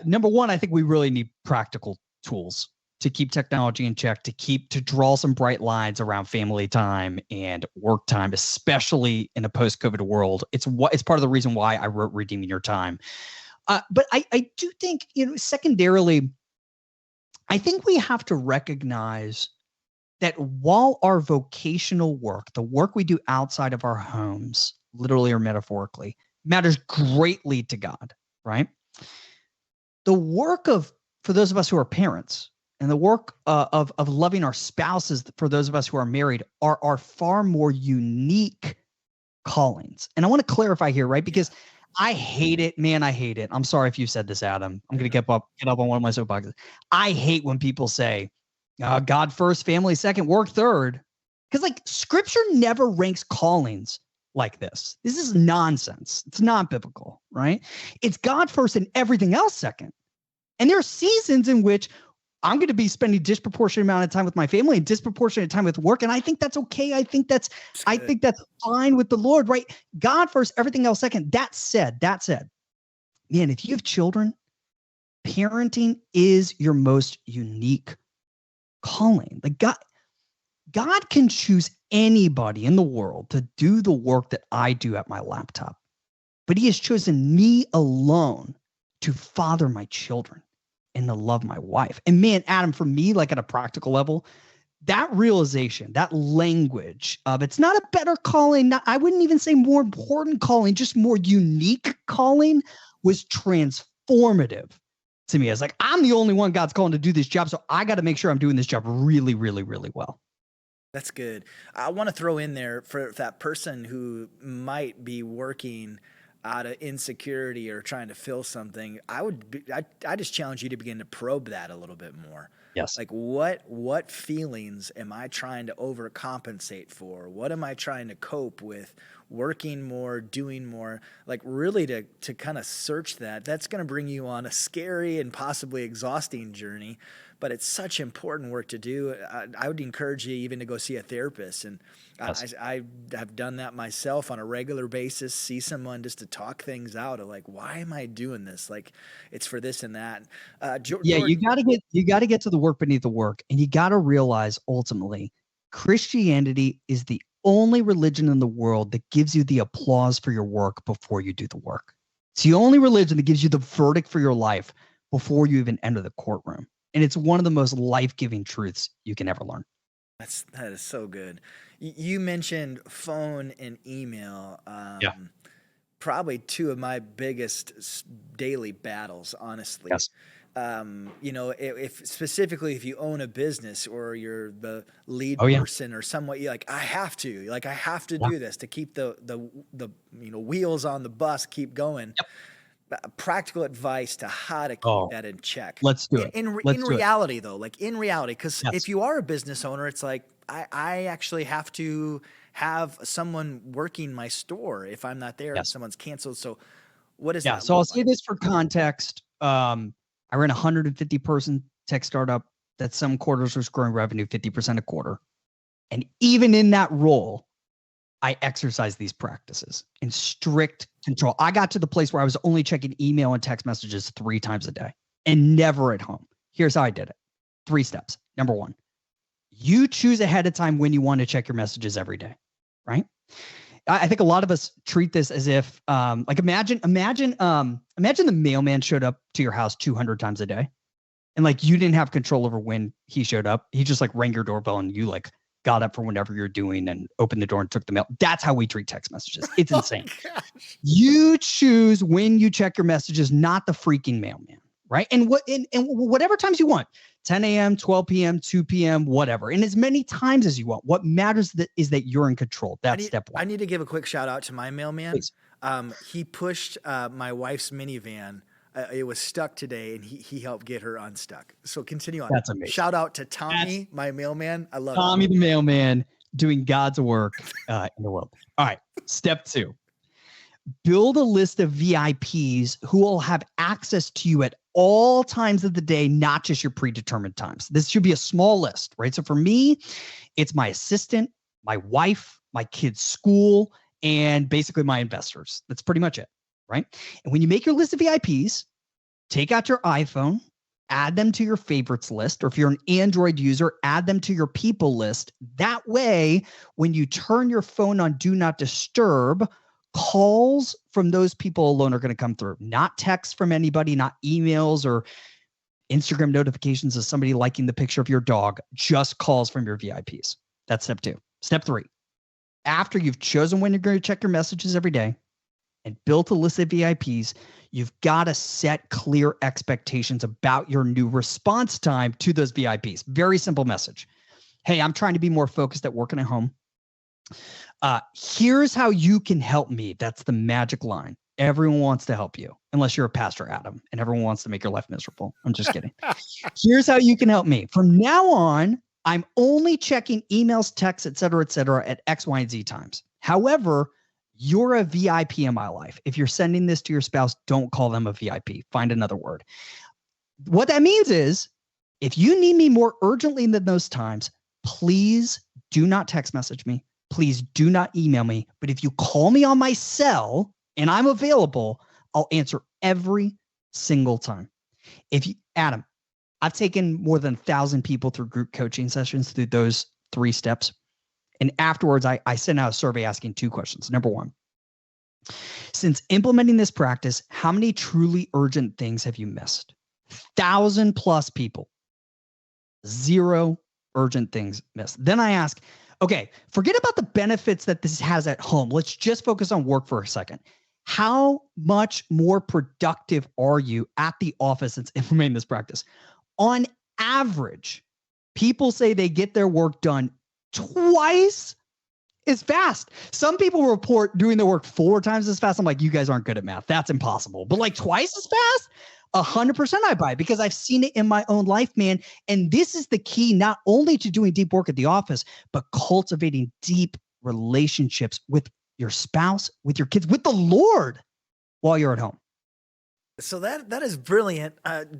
Number one, I think we really need practical tools to keep technology in check, to draw some bright lines around family time and work time, especially in a post-COVID world. It's part of the reason why I wrote Redeeming Your Time. But I do think, secondarily, I think we have to recognize that while our vocational work, the work we do outside of our homes, literally or metaphorically, matters greatly to God, right? The work for those of us who are parents, and the work of loving our spouses for those of us who are married are far more unique callings. And I want to clarify here, right? Because I hate it, man. I hate it. I'm sorry if you said this, Adam. I'm going to get up on one of my soapboxes. I hate when people say, God first, family second, work third. Because like scripture never ranks callings like this. This is nonsense. It's not biblical, right? It's God first and everything else second. And there are seasons in which I'm going to be spending disproportionate amount of time with my family and disproportionate time with work. And I think that's okay. I think that's fine with the Lord, right? God first, everything else second. That said, man, if you have children, parenting is your most unique calling. Like God can choose anybody in the world to do the work that I do at my laptop, but he has chosen me alone to father my children and to love my wife. And man, Adam, for me, like at a practical level, that realization, that language of it's not a better calling, I wouldn't even say more important calling, just more unique calling, was transformative to me. I was like, I'm the only one God's calling to do this job, so I got to make sure I'm doing this job really, really, really well. That's good. I want to throw in there for that person who might be working out of insecurity or trying to fill something. I just challenge you to begin to probe that a little bit more. Yes. Like what feelings am I trying to overcompensate for? What am I trying to cope with? Working more, doing more, like really to kind of search that. That's going to bring you on a scary and possibly exhausting journey, but it's such important work to do. I would encourage you even to go see a therapist. And yes. I have done that myself on a regular basis, see someone just to talk things out of like, why am I doing this? Like it's for this and that. Jordan, you got to get to the work beneath the work. And you got to realize ultimately Christianity is the only religion in the world that gives you the applause for your work before you do the work. It's the only religion that gives you the verdict for your life before you even enter the courtroom. And it's one of the most life-giving truths you can ever learn. That is so good. You mentioned phone and email. Probably two of my biggest daily battles, honestly. Yes. If specifically if you own a business or you're the lead person or somewhat, you're like, I have to do this to keep the wheels on the bus keep going. Yep. Practical advice to how to keep that in check. Let's do it. In reality, because if you are a business owner, it's like I actually have to have someone working my store if I'm not there and someone's canceled. So what is that? So I'll say this for context. I ran a 150 person tech startup that some quarters was growing revenue 50% a quarter. And even in that role, I exercised these practices in strict control. I got to the place where I was only checking email and text messages 3 times a day and never at home. Here's how I did it. 3 steps. Number 1, you choose ahead of time when you want to check your messages every day, right? I think a lot of us treat this as if, like imagine the mailman showed up to your house 200 times a day, and like you didn't have control over when he showed up. He just like rang your doorbell, and you like got up for whatever you're doing and opened the door and took the mail. That's how we treat text messages. It's insane. You choose when you check your messages, not the freaking mailman, right? And whatever times you want. 10 a.m., 12 p.m., 2 p.m., whatever. And as many times as you want. What matters is that you're in control. That's step 1. I need to give a quick shout out to my mailman. He pushed my wife's minivan. It was stuck today, and he helped get her unstuck. So continue on. That's amazing. Shout out to Tommy, my mailman. I love Tommy the mailman doing God's work in the world. All right, step 2. Build a list of VIPs who will have access to you at all times of the day, not just your predetermined times. This should be a small list, right? So for me, it's my assistant, my wife, my kids' school, and basically my investors. That's pretty much it, right? And when you make your list of VIPs, take out your iPhone, add them to your favorites list, or if you're an Android user, add them to your people list. That way, when you turn your phone on Do Not Disturb, calls from those people alone are going to come through, not texts from anybody, not emails or Instagram notifications of somebody liking the picture of your dog, just calls from your VIPs. That's step 2. Step 3, after you've chosen when you're going to check your messages every day and built a list of VIPs, you've got to set clear expectations about your new response time to those VIPs. Very simple message. Hey, I'm trying to be more focused at work and at home. Here's how you can help me. That's the magic line. Everyone wants to help you, unless you're a pastor, Adam, and everyone wants to make your life miserable. I'm just kidding. Here's how you can help me. From now on, I'm only checking emails, texts, et cetera, at X, Y, and Z times. However, you're a VIP in my life. If you're sending this to your spouse, don't call them a VIP. Find another word. What that means is, if you need me more urgently than those times, please do not text message me. Please do not email me. But if you call me on my cell and I'm available, I'll answer every single time. Adam, I've taken more than 1,000 people through group coaching sessions through those 3 steps. And afterwards, I sent out a survey asking 2 questions. Number 1, since implementing this practice, how many truly urgent things have you missed? 1,000 plus people, 0 urgent things missed. Then I ask, okay, forget about the benefits that this has at home. Let's just focus on work for a second. How much more productive are you at the office since implementing this practice? On average, people say they get their work done twice as fast. Some people report doing their work 4 times as fast. I'm like, you guys aren't good at math. That's impossible. But like twice as fast? 100% I buy, because I've seen it in my own life, man. And this is the key, not only to doing deep work at the office, but cultivating deep relationships with your spouse, with your kids, with the Lord while you're at home. So that is brilliant.